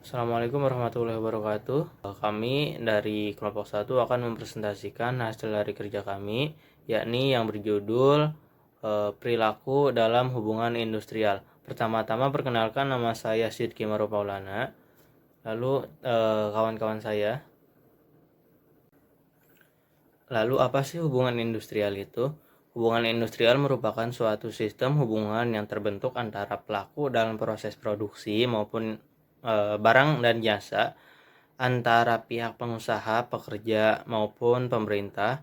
Assalamualaikum warahmatullahi wabarakatuh. Kami dari kelompok 1 akan mempresentasikan hasil dari kerja kami, yakni yang berjudul perilaku dalam hubungan industrial. Pertama-tama perkenalkan, nama saya Sidki Maulana. Lalu kawan-kawan saya. Lalu apa sih hubungan industrial itu? Hubungan industrial merupakan suatu sistem hubungan yang terbentuk antara pelaku dalam proses produksi maupun barang dan jasa, antara pihak pengusaha, pekerja, maupun pemerintah,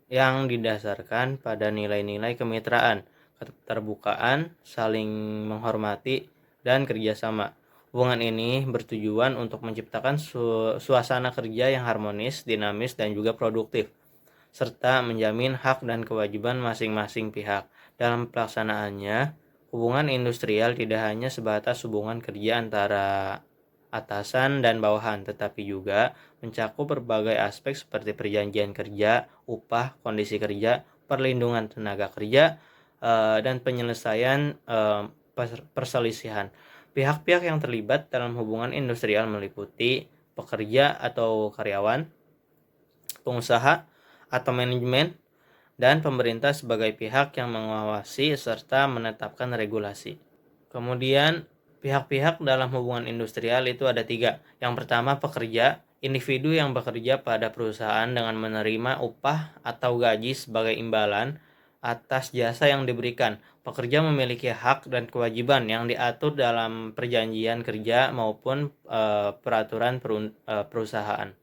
yang didasarkan pada nilai-nilai kemitraan, keterbukaan, saling menghormati, dan kerjasama. Hubungan ini bertujuan untuk menciptakan suasana kerja yang harmonis, dinamis, dan juga produktif, serta menjamin hak dan kewajiban masing-masing pihak. Dalam pelaksanaannya, hubungan industrial tidak hanya sebatas hubungan kerja antara atasan dan bawahan, tetapi juga mencakup berbagai aspek seperti perjanjian kerja, upah, kondisi kerja, perlindungan tenaga kerja, dan penyelesaian perselisihan. Pihak-pihak yang terlibat dalam hubungan industrial meliputi pekerja atau karyawan, pengusaha atau manajemen, dan pemerintah sebagai pihak yang mengawasi serta menetapkan regulasi. Kemudian pihak-pihak dalam hubungan industrial itu ada 3. Yang pertama, pekerja, individu yang bekerja pada perusahaan dengan menerima upah atau gaji sebagai imbalan atas jasa yang diberikan. Pekerja memiliki hak dan kewajiban yang diatur dalam perjanjian kerja maupun peraturan perusahaan.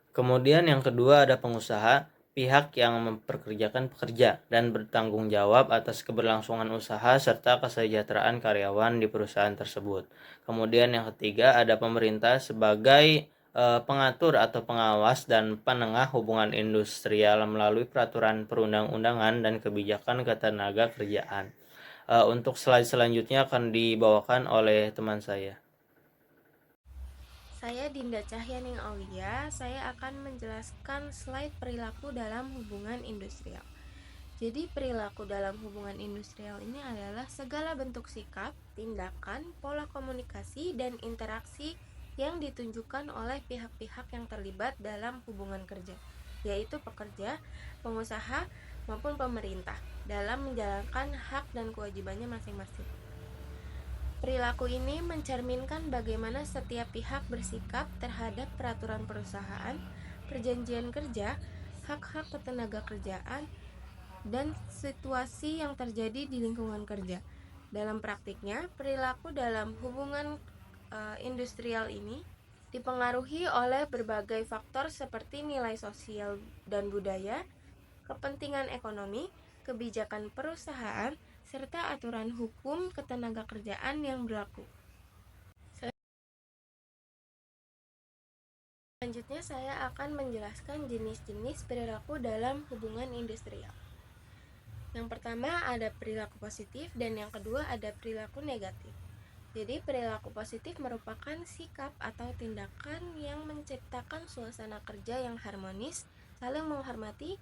Kemudian yang kedua ada pengusaha, pihak yang memperkerjakan pekerja dan bertanggung jawab atas keberlangsungan usaha serta kesejahteraan karyawan di perusahaan tersebut. Kemudian yang ketiga ada pemerintah sebagai pengatur atau pengawas dan penengah hubungan industrial melalui peraturan perundang-undangan dan kebijakan ketenaga kerjaan. Untuk slide selanjutnya akan dibawakan oleh teman saya. Saya Dinda Cahyaning Aulia, saya akan menjelaskan slide perilaku dalam hubungan industrial. Jadi perilaku dalam hubungan industrial ini adalah segala bentuk sikap, tindakan, pola komunikasi, dan interaksi yang ditunjukkan oleh pihak-pihak yang terlibat dalam hubungan kerja, yaitu pekerja, pengusaha, maupun pemerintah, dalam menjalankan hak dan kewajibannya masing-masing. Perilaku ini mencerminkan bagaimana setiap pihak bersikap terhadap peraturan perusahaan, perjanjian kerja, hak-hak ketenaga kerjaan, dan situasi yang terjadi di lingkungan kerja. Dalam praktiknya, perilaku dalam hubungan industrial ini dipengaruhi oleh berbagai faktor seperti nilai sosial dan budaya, kepentingan ekonomi, kebijakan perusahaan, serta aturan hukum ketenaga kerjaan yang berlaku. Selanjutnya saya akan menjelaskan jenis-jenis perilaku dalam hubungan industrial. Yang pertama ada perilaku positif dan yang kedua ada perilaku negatif. Jadi perilaku positif merupakan sikap atau tindakan yang menciptakan suasana kerja yang harmonis, saling menghormati,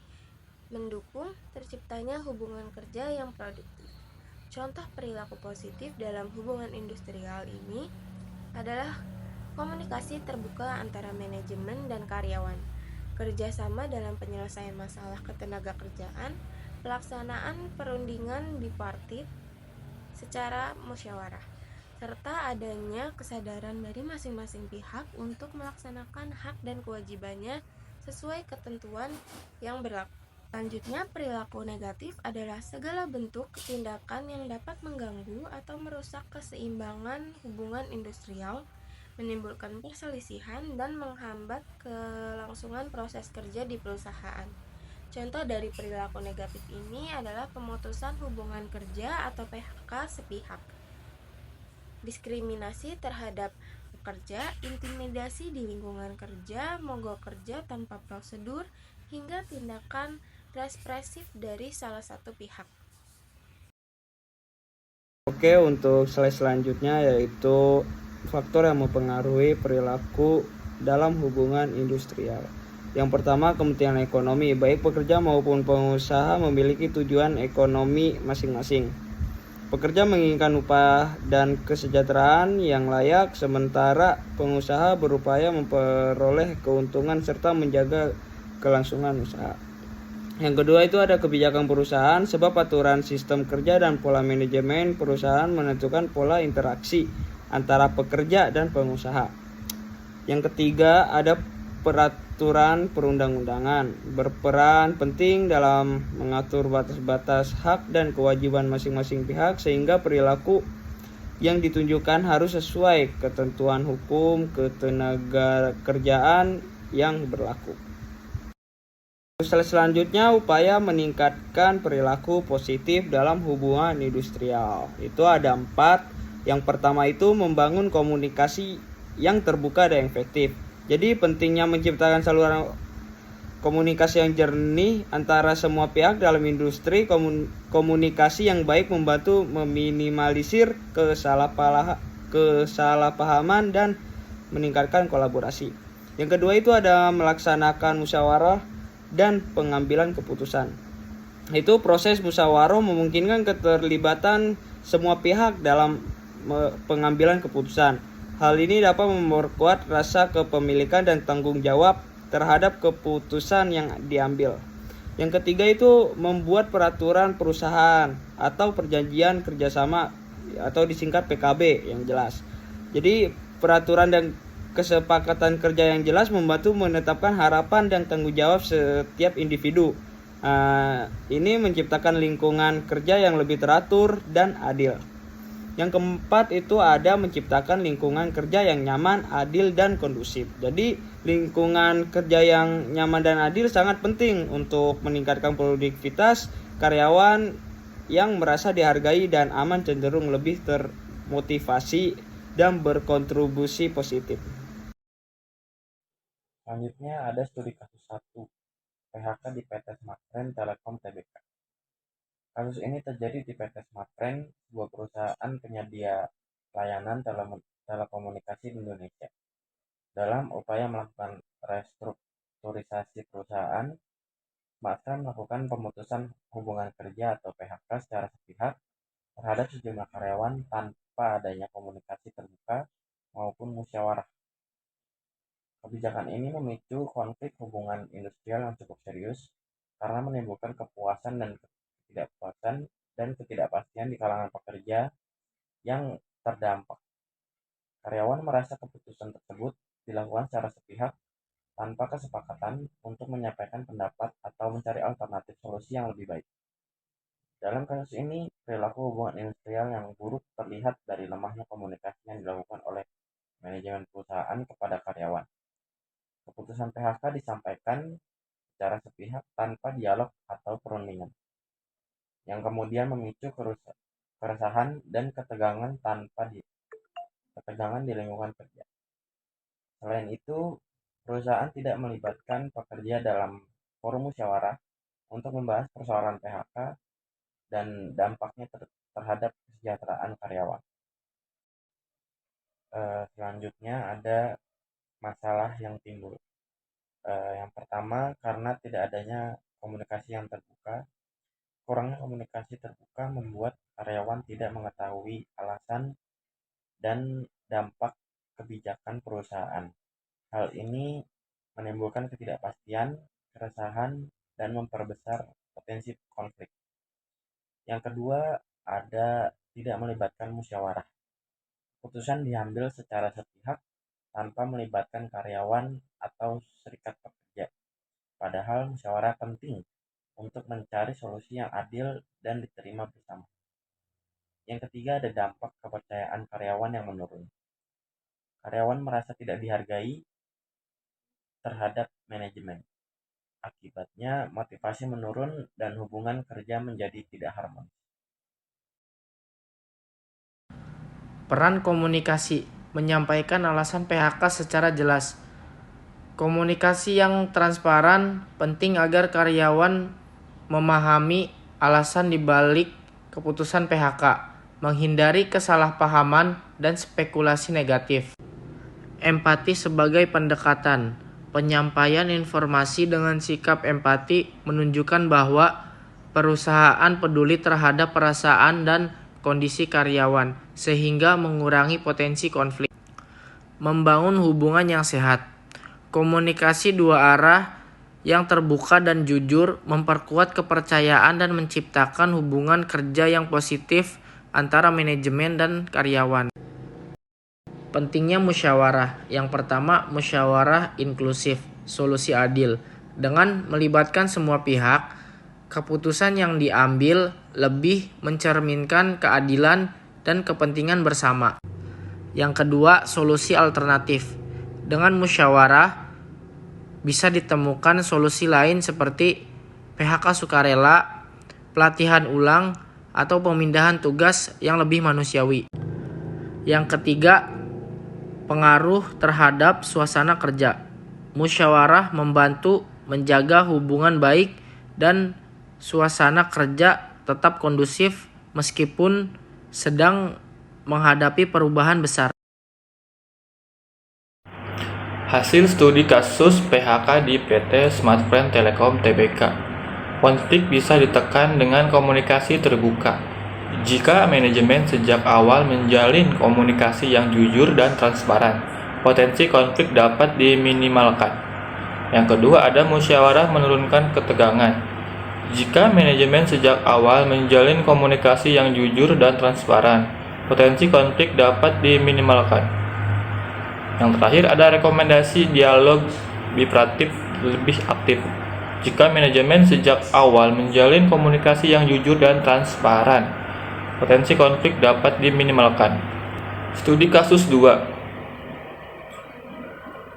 mendukung terciptanya hubungan kerja yang produktif. Contoh perilaku positif dalam hubungan industrial ini adalah komunikasi terbuka antara manajemen dan karyawan, kerjasama dalam penyelesaian masalah ketenaga kerjaan, pelaksanaan perundingan bipartit secara musyawarah, serta adanya kesadaran dari masing-masing pihak untuk melaksanakan hak dan kewajibannya sesuai ketentuan yang berlaku. Selanjutnya, perilaku negatif adalah segala bentuk tindakan yang dapat mengganggu atau merusak keseimbangan hubungan industrial, menimbulkan perselisihan, dan menghambat kelangsungan proses kerja di perusahaan. Contoh dari perilaku negatif ini adalah pemutusan hubungan kerja atau PHK sepihak, diskriminasi terhadap pekerja, intimidasi di lingkungan kerja, mogok kerja tanpa prosedur, hingga tindakan represif dari salah satu pihak. Oke, untuk slide selanjutnya yaitu faktor yang mempengaruhi perilaku dalam hubungan industrial. Yang pertama, kepentingan ekonomi. Baik pekerja maupun pengusaha memiliki tujuan ekonomi masing-masing. Pekerja menginginkan upah dan kesejahteraan yang layak, sementara pengusaha berupaya memperoleh keuntungan serta menjaga kelangsungan usaha. Yang kedua itu ada kebijakan perusahaan, sebab aturan sistem kerja dan pola manajemen perusahaan menentukan pola interaksi antara pekerja dan pengusaha. Yang ketiga ada peraturan perundang-undangan, berperan penting dalam mengatur batas-batas hak dan kewajiban masing-masing pihak sehingga perilaku yang ditunjukkan harus sesuai ketentuan hukum ketenagakerjaan yang berlaku. Selanjutnya, upaya meningkatkan perilaku positif dalam hubungan industrial. Itu ada 4. Yang pertama itu membangun komunikasi yang terbuka dan efektif. Jadi pentingnya menciptakan saluran komunikasi yang jernih antara semua pihak dalam industri. Komunikasi yang baik membantu meminimalisir kesalahpahaman dan meningkatkan kolaborasi. Yang kedua itu ada melaksanakan musyawarah dan pengambilan keputusan. Itu proses musyawarah memungkinkan keterlibatan semua pihak dalam pengambilan keputusan. Hal ini dapat memperkuat rasa kepemilikan dan tanggung jawab terhadap keputusan yang diambil. Yang ketiga itu membuat peraturan perusahaan atau perjanjian kerjasama atau disingkat PKB yang jelas. Jadi peraturan dan kesepakatan kerja yang jelas membantu menetapkan harapan dan tanggung jawab setiap individu. Ini menciptakan lingkungan kerja yang lebih teratur dan adil. Yang keempat itu ada menciptakan lingkungan kerja yang nyaman, adil, dan kondusif. Jadi lingkungan kerja yang nyaman dan adil sangat penting untuk meningkatkan produktivitas. Karyawan yang merasa dihargai dan aman cenderung lebih termotivasi dan berkontribusi positif. Selanjutnya ada studi kasus 1, PHK di PT Smartfren Telekom Tbk. Kasus ini terjadi di PT Smartfren, sebuah perusahaan penyedia layanan telekomunikasi di Indonesia. Dalam upaya melakukan restrukturisasi perusahaan, Smartfren melakukan pemutusan hubungan kerja atau PHK secara sepihak terhadap sejumlah karyawan tanpa adanya komunikasi terbuka maupun musyawarah. Kebijakan ini memicu konflik hubungan industrial yang cukup serius karena menimbulkan ketidakpuasan dan ketidakpastian di kalangan pekerja yang terdampak. Karyawan merasa keputusan tersebut dilakukan secara sepihak tanpa kesepakatan untuk menyampaikan pendapat atau mencari alternatif solusi yang lebih baik. Dalam kasus ini, perilaku hubungan industrial yang buruk terlihat dari lemahnya komunikasi yang dilakukan oleh manajemen perusahaan kepada karyawan. Keputusan PHK disampaikan secara sepihak tanpa dialog atau perundingan, yang kemudian memicu keresahan dan ketegangan di lingkungan kerja. Selain itu, perusahaan tidak melibatkan pekerja dalam forum musyawarah untuk membahas persoalan PHK dan dampaknya terhadap kesejahteraan karyawan. Selanjutnya ada masalah yang timbul. Yang pertama, karena tidak adanya komunikasi yang terbuka. Kurangnya komunikasi terbuka membuat karyawan tidak mengetahui alasan dan dampak kebijakan perusahaan. Hal ini menimbulkan ketidakpastian, keresahan, dan memperbesar potensi konflik. Yang kedua, ada tidak melibatkan musyawarah. Keputusan diambil secara sepihak tanpa melibatkan karyawan atau serikat pekerja. Padahal musyawarah penting untuk mencari solusi yang adil dan diterima bersama. Yang ketiga ada dampak kepercayaan karyawan yang menurun. Karyawan merasa tidak dihargai terhadap manajemen. Akibatnya motivasi menurun dan hubungan kerja menjadi tidak harmonis. Peran komunikasi, menyampaikan alasan PHK secara jelas. Komunikasi yang transparan penting agar karyawan memahami alasan dibalik keputusan PHK, menghindari kesalahpahaman dan spekulasi negatif. Empati sebagai pendekatan. Penyampaian informasi dengan sikap empati menunjukkan bahwa perusahaan peduli terhadap perasaan dan kondisi karyawan, sehingga mengurangi potensi konflik. Membangun hubungan yang sehat. Komunikasi dua arah yang terbuka dan jujur memperkuat kepercayaan dan menciptakan hubungan kerja yang positif antara manajemen dan karyawan. Pentingnya musyawarah. Yang pertama, musyawarah inklusif, solusi adil. Dengan melibatkan semua pihak, keputusan yang diambil lebih mencerminkan keadilan dan kepentingan bersama. Yang kedua, solusi alternatif. Dengan musyawarah, bisa ditemukan solusi lain seperti PHK sukarela, pelatihan ulang, atau pemindahan tugas yang lebih manusiawi. Yang ketiga, pengaruh terhadap suasana kerja. Musyawarah membantu menjaga hubungan baik dan suasana kerja tetap kondusif meskipun sedang menghadapi perubahan besar. Hasil studi kasus PHK di PT Smartfren Telekom Tbk. Konflik bisa ditekan dengan komunikasi terbuka. Jika manajemen sejak awal menjalin komunikasi yang jujur dan transparan, potensi konflik dapat diminimalkan. Yang kedua, ada musyawarah menurunkan ketegangan. Jika manajemen sejak awal menjalin komunikasi yang jujur dan transparan, potensi konflik dapat diminimalkan. Yang terakhir, ada rekomendasi dialog bipartit lebih aktif. Jika manajemen sejak awal menjalin komunikasi yang jujur dan transparan, potensi konflik dapat diminimalkan. Studi kasus 2.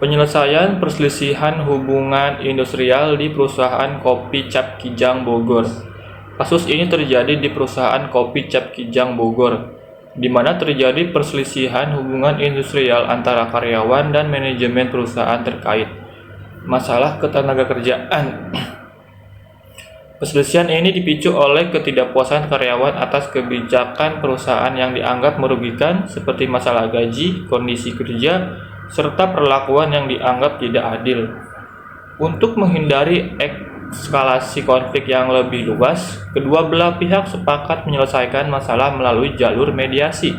Penyelesaian perselisihan hubungan industrial di perusahaan kopi Cap Kijang Bogor. Kasus ini terjadi di perusahaan kopi Cap Kijang Bogor, di mana terjadi perselisihan hubungan industrial antara karyawan dan manajemen perusahaan terkait masalah ketenagakerjaan. Perselisihan ini dipicu oleh ketidakpuasan karyawan atas kebijakan perusahaan yang dianggap merugikan seperti masalah gaji, kondisi kerja, serta perlakuan yang dianggap tidak adil. Untuk menghindari eskalasi konflik yang lebih luas, kedua belah pihak sepakat menyelesaikan masalah melalui jalur mediasi.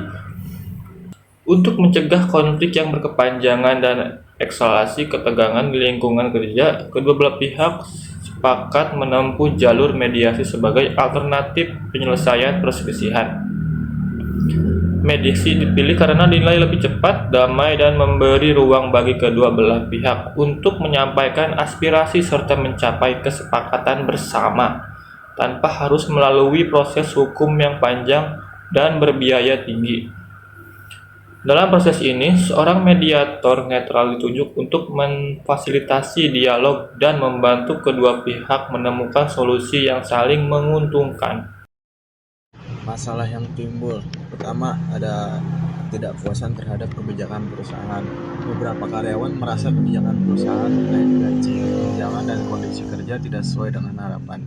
Untuk mencegah konflik yang berkepanjangan dan eskalasi ketegangan di lingkungan kerja, kedua belah pihak sepakat menempuh jalur mediasi sebagai alternatif penyelesaian perselisihan. Mediasi dipilih karena dinilai lebih cepat, damai, dan memberi ruang bagi kedua belah pihak untuk menyampaikan aspirasi serta mencapai kesepakatan bersama, tanpa harus melalui proses hukum yang panjang dan berbiaya tinggi. Dalam proses ini, seorang mediator netral ditunjuk untuk memfasilitasi dialog dan membantu kedua pihak menemukan solusi yang saling menguntungkan. Masalah yang timbul, pertama ada ketidakpuasan terhadap kebijakan perusahaan. Beberapa karyawan merasa kebijakan perusahaan terkait gaji, tunjangan, dan kondisi kerja tidak sesuai dengan harapan.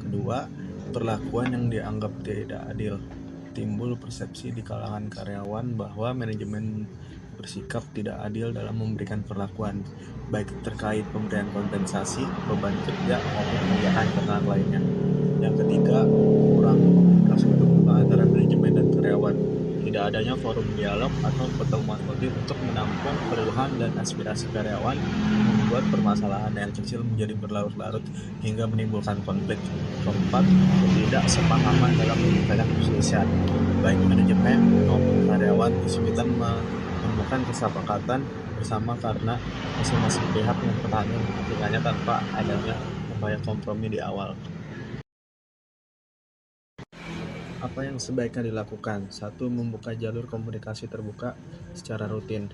Kedua, perlakuan yang dianggap tidak adil. Timbul persepsi di kalangan karyawan bahwa manajemen bersikap tidak adil dalam memberikan perlakuan, baik terkait pemberian kompensasi, beban kerja, maupun tunjangan internal lainnya. Yang ketiga, kurang komunikasi terbuka antara manajemen dan karyawan. Tidak adanya forum dialog atau pertemuan rutin untuk menampung keluhan dan aspirasi karyawan membuat permasalahan yang kecil menjadi berlarut-larut hingga menimbulkan konflik. Keempat, ketidaksepahaman dalam menyelesaikan perselisihan. Baik manajemen maupun karyawan kesulitan menemukan kesepakatan bersama karena masing-masing pihak mempertahankan kepentingannya tanpa adanya upaya kompromi di awal. Apa yang sebaiknya dilakukan? 1. Membuka jalur komunikasi terbuka secara rutin.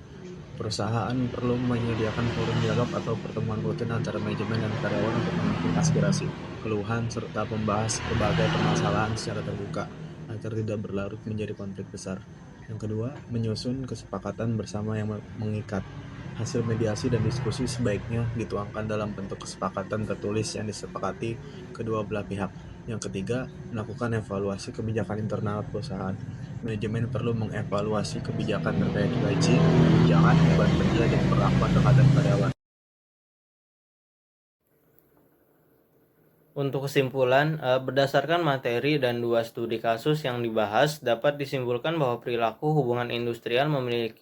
Perusahaan perlu menyediakan forum dialog atau pertemuan rutin antara manajemen dan karyawan untuk menampung aspirasi, keluhan, serta membahas berbagai permasalahan secara terbuka agar tidak berlarut menjadi konflik besar. Yang kedua, menyusun kesepakatan bersama yang mengikat. Hasil mediasi dan diskusi sebaiknya dituangkan dalam bentuk kesepakatan tertulis yang disepakati kedua belah pihak. Yang ketiga, melakukan evaluasi kebijakan internal perusahaan. Manajemen perlu mengevaluasi kebijakan terkait gaji, tunjangan, beban kerja, dan perlakuan terhadap karyawan. Untuk kesimpulan, berdasarkan materi dan 2 studi kasus yang dibahas, dapat disimpulkan bahwa perilaku hubungan industrial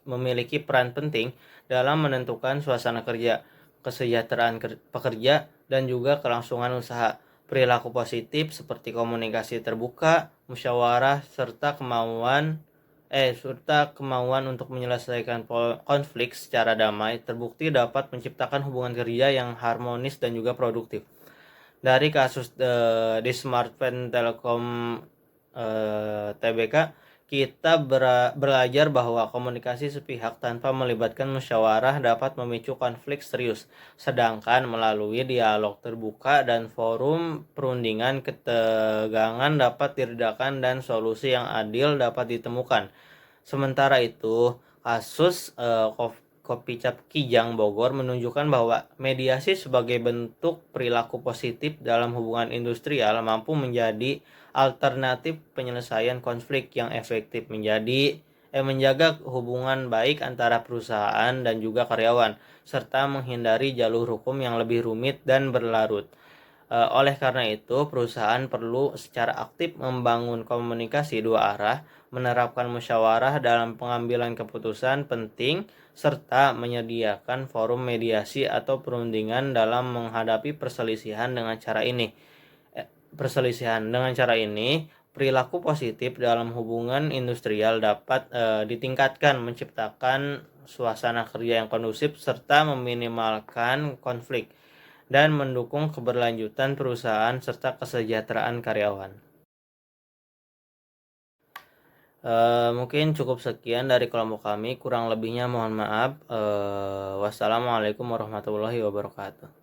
memiliki peran penting dalam menentukan suasana kerja, kesejahteraan pekerja, dan juga kelangsungan usaha. Perilaku positif seperti komunikasi terbuka, musyawarah, serta kemauan untuk menyelesaikan konflik secara damai terbukti dapat menciptakan hubungan kerja yang harmonis dan juga produktif. Dari kasus di Smartfren Telkom Tbk, kita belajar bahwa komunikasi sepihak tanpa melibatkan musyawarah dapat memicu konflik serius, sedangkan melalui dialog terbuka dan forum perundingan ketegangan dapat diredakan dan solusi yang adil dapat ditemukan. Sementara itu, kasus Kopi Cap Kijang Bogor menunjukkan bahwa mediasi sebagai bentuk perilaku positif dalam hubungan industrial mampu menjadi alternatif penyelesaian konflik yang efektif menjaga hubungan baik antara perusahaan dan juga karyawan, serta menghindari jalur hukum yang lebih rumit dan berlarut. Oleh karena itu, perusahaan perlu secara aktif membangun komunikasi dua arah, menerapkan musyawarah dalam pengambilan keputusan penting, serta menyediakan forum mediasi atau perundingan dalam menghadapi perselisihan. Dengan cara ini, perilaku positif dalam hubungan industrial dapat ditingkatkan, menciptakan suasana kerja yang kondusif, serta meminimalkan konflik dan mendukung keberlanjutan perusahaan serta kesejahteraan karyawan. Mungkin cukup sekian dari kelompok kami, kurang lebihnya mohon maaf. Wassalamualaikum warahmatullahi wabarakatuh.